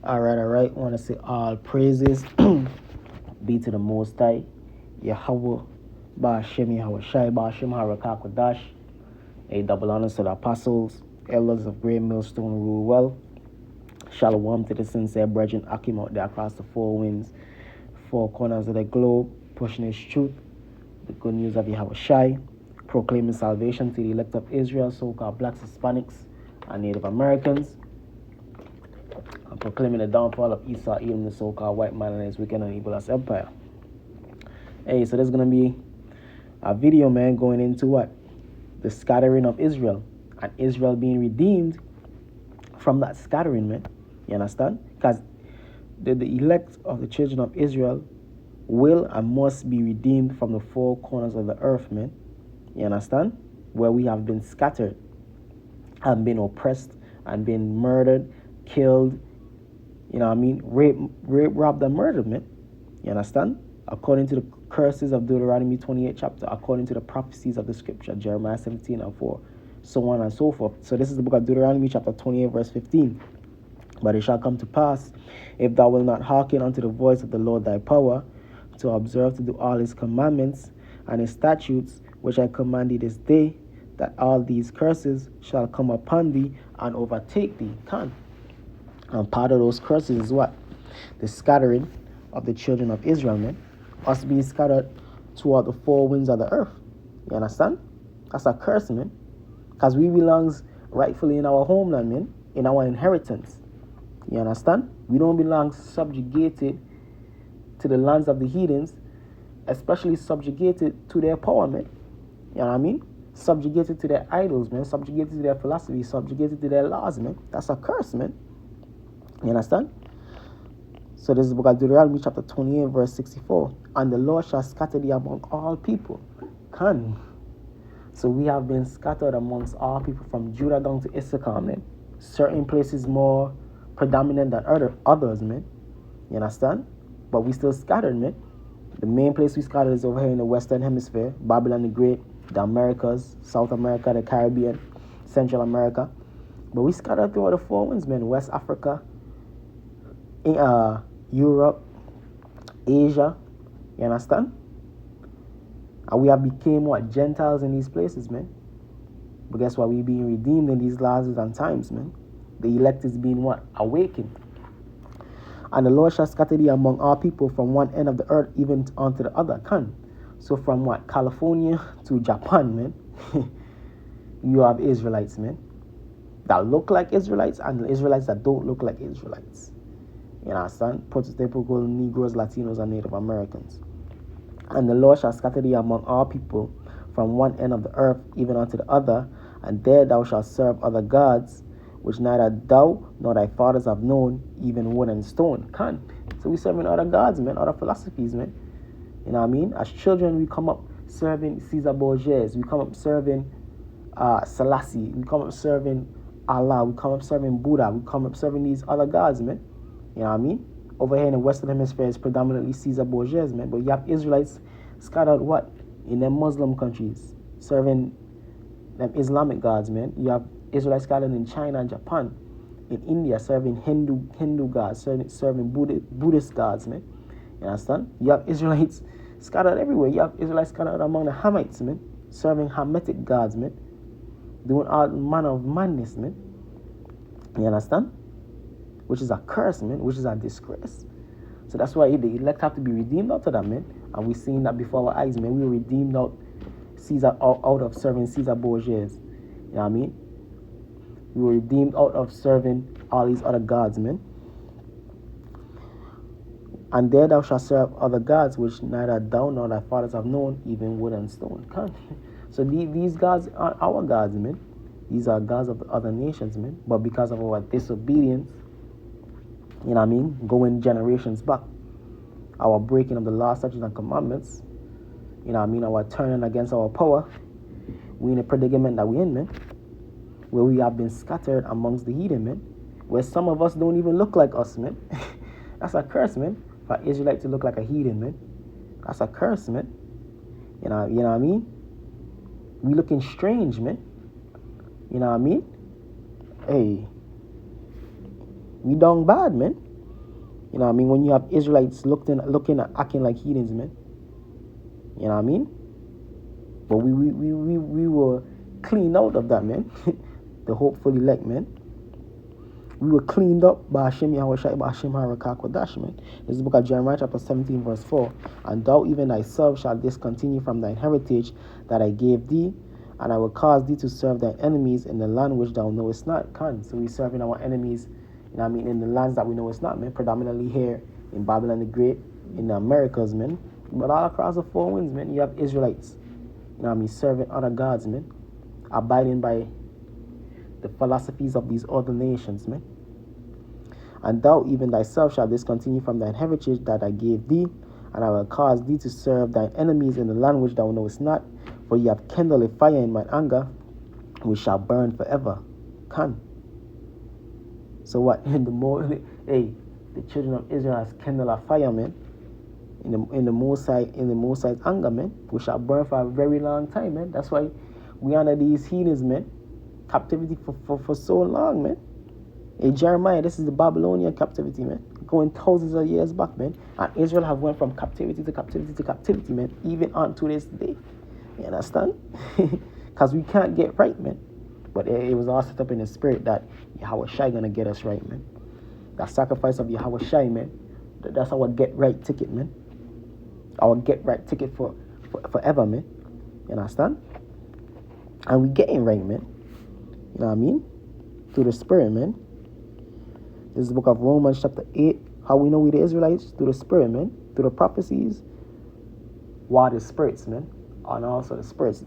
All right. Want to say all praises be to the Most High, Yahweh, Ba'ashem Yahweh Shai, Ba'ashem Harakakwadash. A double honors to the apostles, elders of Great Millstone rule well. Shalom to the sincere brethren Akim out there across the four winds, four corners of the globe, pushing his truth, the good news of Yahweh Shai, proclaiming salvation to the elect of Israel, so-called blacks, Hispanics, and Native Americans, and proclaiming the downfall of Esau, Edom, the so-called white man and his wicked and evil as empire. Hey, so there's going to be a video, man, going into what? The scattering of Israel, and Israel being redeemed from that scattering, man. You understand? Because the elect of the children of Israel will and must be redeemed from the four corners of the earth, man. You understand? Where we have been scattered and been oppressed and been murdered, killed, you know what I mean? Rape, robbed, and murdered, man. You understand? According to the curses of Deuteronomy 28 chapter, according to the prophecies of the scripture, Jeremiah 17 and 4, so on and so forth. So this is the book of Deuteronomy chapter 28 verse 15. But it shall come to pass, if thou wilt not hearken unto the voice of the Lord thy power, to observe to do all his commandments and his statutes, which I command thee this day, that all these curses shall come upon thee and overtake thee. And part of those curses is what? The scattering of the children of Israel, man. Us being scattered toward the four winds of the earth. You understand? That's a curse, man. Because we belongs rightfully in our homeland, man. In our inheritance. You understand? We don't belong subjugated to the lands of the heathens, especially subjugated to their power, man. You know what I mean? Subjugated to their idols, man. Subjugated to their philosophy. Subjugated to their laws, man. That's a curse, man. You understand? So this is the book of Deuteronomy chapter 28 verse 64. And the Lord shall scatter thee among all people. So we have been scattered amongst all people from Judah down to Issachar, man. Certain places more predominant than others, man. You understand? But we still scattered, man. The main place we scattered is over here in the Western Hemisphere. Babylon the Great, the Americas, South America, the Caribbean, Central America. But we scattered throughout the four winds, man. West Africa, Europe, Asia, you understand? And we have became what? Gentiles in these places, man. But guess what? We being redeemed in these last and times, man. The elect is being what? Awakened. And the Lord shall scatter thee among all people from one end of the earth even unto the other. So from what? California to Japan, man. You have Israelites, man. That look like Israelites and the Israelites that don't look like Israelites. You understand? Prototypical Negroes, Latinos, and Native Americans. And the Lord shall scatter thee among all people from one end of the earth even unto the other, and there thou shalt serve other gods, which neither thou nor thy fathers have known, even wood and stone. So we serving other gods, man, other philosophies, man. You know what I mean? As children, we come up serving Caesar Borgias. We come up serving Selassie. We come up serving Allah. We come up serving Buddha. We come up serving these other gods, man. You know what I mean? Over here in the Western Hemisphere, it's predominantly Caesar Borgias, man. But you have Israelites scattered what? In them Muslim countries, serving them Islamic gods, man. You have Israelites scattered in China and Japan. In India, serving Hindu gods, serving Buddhist gods, man. You understand? You have Israelites scattered everywhere. You have Israelites scattered among the Hamites, man. Serving Hamitic gods, man. Doing all manner of madness, man. You understand? Which is a curse, man, which is a disgrace. So that's why the elect have to be redeemed out of that, man. And we're seeing that before our eyes, man. We were redeemed out of serving Caesar Borgias. You know what I mean? We were redeemed out of serving all these other gods, man. And there thou shalt serve other gods, which neither thou nor thy fathers have known, even wood and stone. So these gods are our gods, man. These are gods of the other nations, man. But because of our disobedience, you know what I mean? Going generations back. Our breaking of the law, statutes, and commandments. You know what I mean? Our turning against our power. We in a predicament that we in, man. Where we have been scattered amongst the heathen, man. Where some of us don't even look like us, man. That's a curse, man. For an Israelite to look like a heathen, man. That's a curse, man. You know what I mean? We looking strange, man. You know what I mean? Hey. We done bad, man. You know what I mean? When you have Israelites looking at acting like heathens, man. You know what I mean? But we were cleaned out of that, man. The hopeful elect, man. We were cleaned up by Hashem Yahushai, by Hashem Harakakwadash, man. This is the book of Jeremiah chapter 17 verse 4. And thou even thyself shalt discontinue from thine heritage that I gave thee, and I will cause thee to serve thy enemies in the land which thou knowest not. So we serving our enemies, you know what I mean, in the lands that we know it's not, man. Predominantly here in Babylon the Great, in the Americas, man. But all across the four winds, man, you have Israelites, you know what I mean, serving other gods, man. Abiding by the philosophies of these other nations, man. And thou even thyself shalt discontinue from thine heritage that I gave thee, and I will cause thee to serve thine enemies in the land which thou knowest not, for ye have kindled a fire in mine anger, which shall burn forever. So what? The children of Israel has kindled a fire, man, in the Most High's anger, man, which shall burn for a very long time, man. That's why we honor these heathens, man. Captivity for so long, man. Hey, Jeremiah, this is the Babylonian captivity, man. Going thousands of years back, man. And Israel have went from captivity to captivity to captivity, man. Even on to this day. You understand? Because we can't get right, man. But it was all set up in the spirit that Yahweh Shai gonna get us right, man. That sacrifice of Yahweh Shai, man. That's our get right ticket, man. Our get right ticket for forever, man. You understand? And we getting right, man. You know what I mean? Through the spirit, man. This is the book of Romans chapter 8. How we know we the Israelites? Through the spirit, man. Through the prophecies. Why the spirits, man. And also the spirits.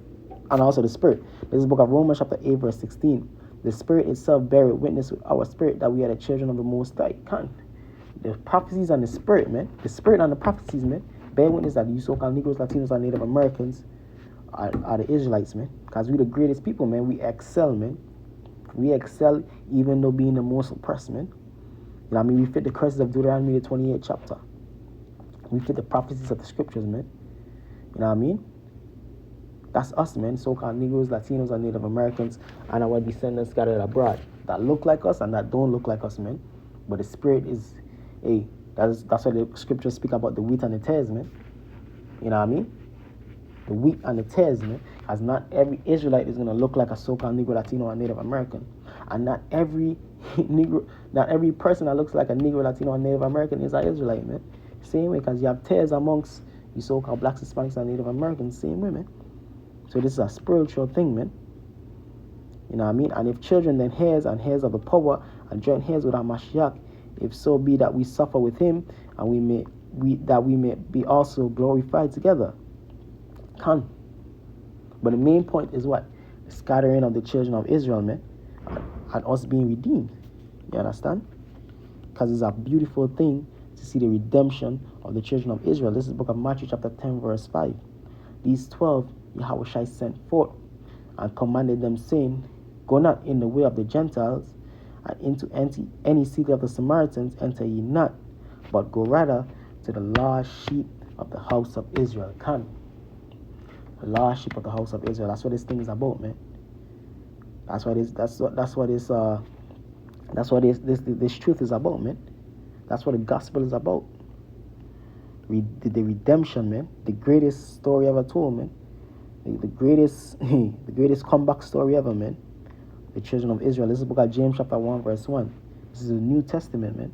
And also the spirit. This is the book of Romans chapter 8 verse 16. The spirit itself beareth witness with our spirit that we are the children of the Most High. The prophecies and the spirit, man. The spirit and the prophecies, man. Bear witness that you so-called Negroes, Latinos, and Native Americans are the Israelites, man. Because we the greatest people, man. We excel, man. We excel even though being the most oppressed, man. You know what I mean? We fit the curses of Deuteronomy, the 28th chapter. We fit the prophecies of the scriptures, man. You know what I mean? That's us, man. So-called Negroes, Latinos, and Native Americans, and our descendants scattered abroad that look like us and that don't look like us, man. But the spirit is, that's why the scriptures speak about the wheat and the tares, man. You know what I mean? The wheat and the tares, man. As not every Israelite is gonna look like a so-called Negro, Latino, or Native American, and not every person that looks like a Negro, Latino, or Native American is an Israelite, man. Same way, because you have tares amongst you so-called blacks, Hispanics, and Native Americans. Same way, man. So this is a spiritual thing, man. You know what I mean? And if children, then heirs and heirs of the power, and joint heirs with our Mashiach, if so be that we suffer with him, and we may be also glorified together. But the main point is what? The scattering of the children of Israel, man, and us being redeemed. You understand? Because it's a beautiful thing to see the redemption of the children of Israel. This is the book of Matthew chapter 10 verse 5. These 12 Yahweh sent forth and commanded them, saying, Go not in the way of the Gentiles, and into any city of the Samaritans enter ye not, but go rather to the lost sheep of the house of Israel. The lost sheep of the house of Israel. That's what this thing is about, man. That's what this truth is about, man. That's what the gospel is about. The redemption, man. The greatest story ever told, man. The greatest comeback story ever, man. The children of Israel. This is the book of James chapter 1 verse 1. This is the New Testament, man.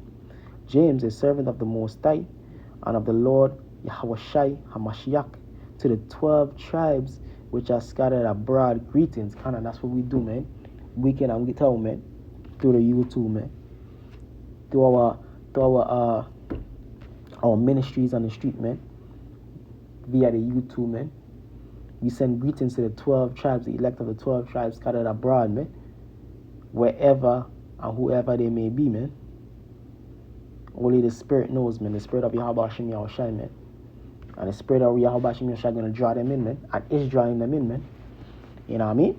James, a servant of the Most High and of the Lord Yahweh Shai HaMashiach, to the 12 tribes which are scattered abroad, greetings. That's what we do, man. We can and we tell, man. Through the YouTube, man. Through our ministries on the street, man. Via the YouTube, man. We send greetings to the 12 tribes, the elect of the 12 tribes scattered abroad, man. Wherever and whoever they may be, man. Only the Spirit knows, man. The Spirit of Yahweh Hashem Yahushai, man. And the Spirit of Yahweh Hashem Yahushai going to draw them in, man. And is drawing them in, man. You know what I mean?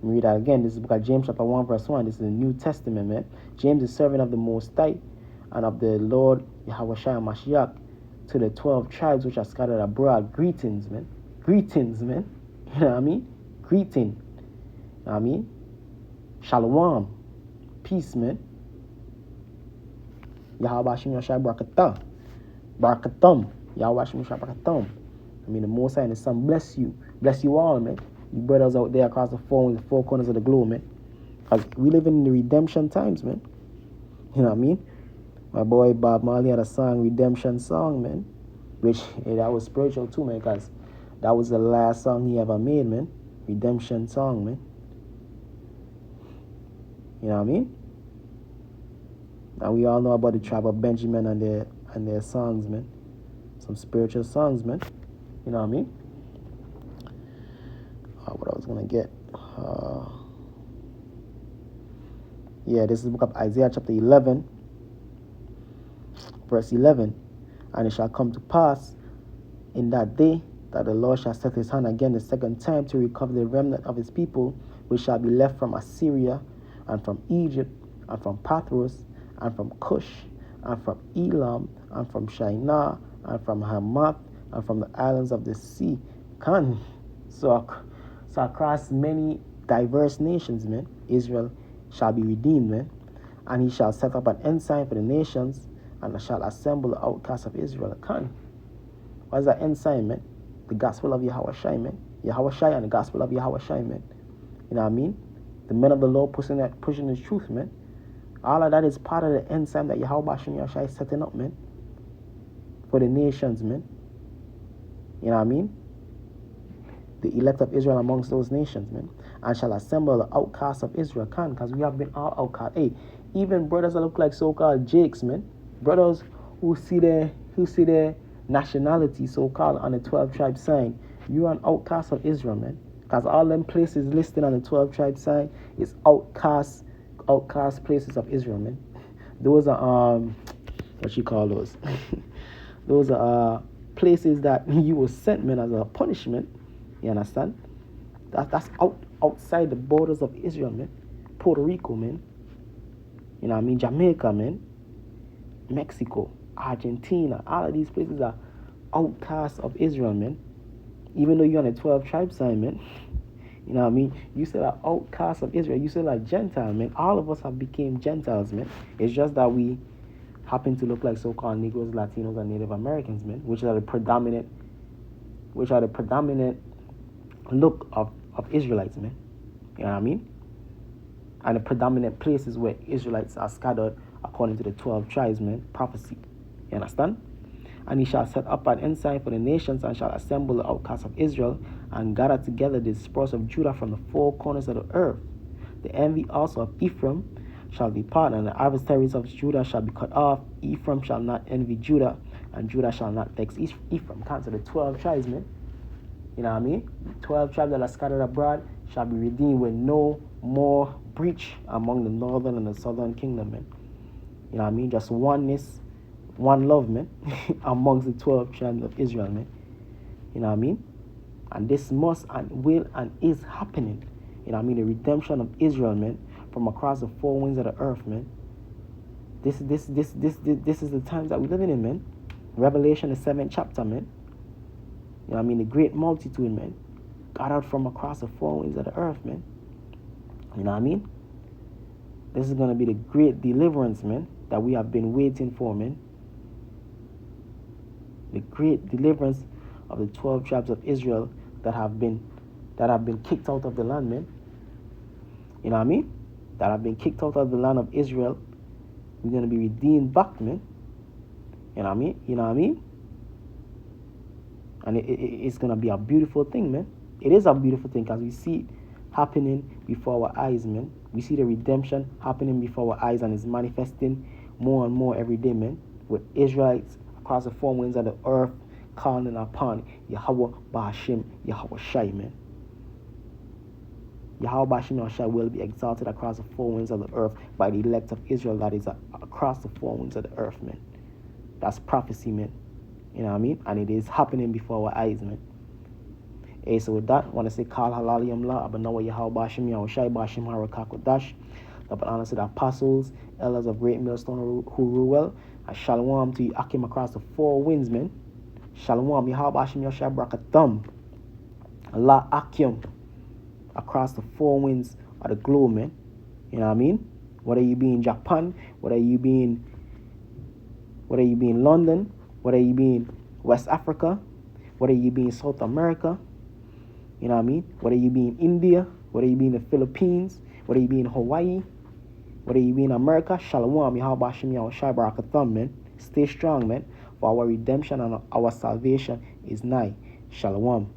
Let me read that again. This is the book of James chapter 1 verse 1. This is the New Testament, man. James is servant of the Most High and of the Lord Yahweh Shai Mashiach, to the 12 tribes which are scattered abroad. Greetings, man. Greetings, man. You know what I mean? Greeting. You know what I mean? Shalom. peace, man. Yahweh Hashem Yashai Barakatah. Barakatam. Yahweh Hashem Yashai Barakatam. I mean, the Most High and the Son bless you. Bless you all, man. You brothers out there across the four corners of the globe, man. Because we live in the redemption times, man. You know what I mean? My boy Bob Marley had a song, Redemption Song, man. Which, that was spiritual too, man. Because that was the last song he ever made, man. Redemption Song, man. You know what I mean? And we all know about the tribe of Benjamin and their songs, man. Some spiritual songs, man. You know what I mean? What I was going to get. This is the book of Isaiah chapter 11, verse 11. And it shall come to pass in that day that the Lord shall set his hand again the second time to recover the remnant of his people, which shall be left from Assyria, and from Egypt, and from Pathros, and from Cush, and from Elam, and from Shinar, and from Hamath, and from the islands of the sea. So across many diverse nations, man, Israel shall be redeemed, man. And he shall set up an ensign for the nations, and shall assemble the outcasts of Israel. What is that ensign, man? The gospel of Yahweh Shai, man. Yahweh Shai and the gospel of Yahweh Shai, man. You know what I mean? The men of the Lord pushing the truth, man. All of that is part of the ensign that Yahweh Shai is setting up, man. For the nations, man. You know what I mean? The elect of Israel amongst those nations, man. And shall assemble the outcasts of Israel. Because we have been all outcast. Hey, even brothers that look like so-called Jakes, man. Brothers who see their nationality so-called on the 12 tribe sign. You are an outcast of Israel, man. Because all them places listed on the 12 tribe sign is outcast places of Israel, man. Those are what you call those? Those are places that you were sent, man, as a punishment. You understand? That's outside the borders of Israel, man. Puerto Rico, man. You know what I mean? Jamaica, man. Mexico, Argentina. All of these places are outcasts of Israel, man. Even though you're on a 12 tribe sign, man. You know what I mean? You still are outcasts of Israel. You still are Gentile, man. All of us have become Gentiles, man. It's just that we happen to look like so-called Negroes, Latinos, and Native Americans, man, which are the predominant look of Israelites, man. You know what I mean? And the predominant places where Israelites are scattered according to the 12 tribes, man. Prophecy. You understand? And he shall set up an ensign for the nations, and shall assemble the outcasts of Israel, and gather together the spoils of Judah from the four corners of the earth. The envy also of Ephraim shall depart, and the adversaries of Judah shall be cut off. Ephraim shall not envy Judah, and Judah shall not vex Ephraim. Count to the 12 tribes, man. You know what I mean? 12 tribes that are scattered abroad shall be redeemed with no more breach among the northern and the southern kingdom, man. You know what I mean? Just oneness, one love, man, amongst the 12 tribes of Israel, man. You know what I mean? And this must and will and is happening. You know what I mean? The redemption of Israel, man, from across the four winds of the earth, man. This is the times that we're living in, man. Revelation, the 7th chapter, man. You know what I mean? The great multitude, man, got out from across the four winds of the earth, man. You know what I mean? This is going to be the great deliverance, man, that we have been waiting for, man. The great deliverance of the 12 tribes of Israel that have been kicked out of the land, man. You know what I mean? That have been kicked out of the land of Israel. We're going to be redeemed back, man. You know what I mean? You know what I mean? And it's going to be a beautiful thing, man. It is a beautiful thing because we see it happening before our eyes, man. We see the redemption happening before our eyes, and it's manifesting more and more every day, man. With Israelites across the four winds of the earth calling upon Yahweh Ba'ashim, Yahweh Shai, man. Yahweh Ba'ashim, Yahweh Shai will be exalted across the four winds of the earth by the elect of Israel that is across the four winds of the earth, man. That's prophecy, man. You know what I mean? And it is happening before our eyes, man. Hey, so with that, I want to say, Kal Halal Yamla, Abanawa Yahweh Ba'ashim, Yahweh Shai, Ba'ashim Harakakodash. Double honor to the apostles, elders of Great Millstone who rule well. And Shalom to you, Akim, across the four winds, man. Shalom, Yahweh Ba'ashim, Yahweh Shai, Brakatham. Allah Akim, across the four winds of the globe, man. You know what I mean? Whether you be in Japan, whether you be in London, whether you be in West Africa, whether you be in South America, you know what I mean? Whether you be in India, whether you be in the Philippines, whether you be in Hawaii, whether you be in America, Shalom, Yahweh Hashem, Yahweh Shai Barakatham, man. Stay strong, man. For our redemption and our salvation is nigh. Shalom.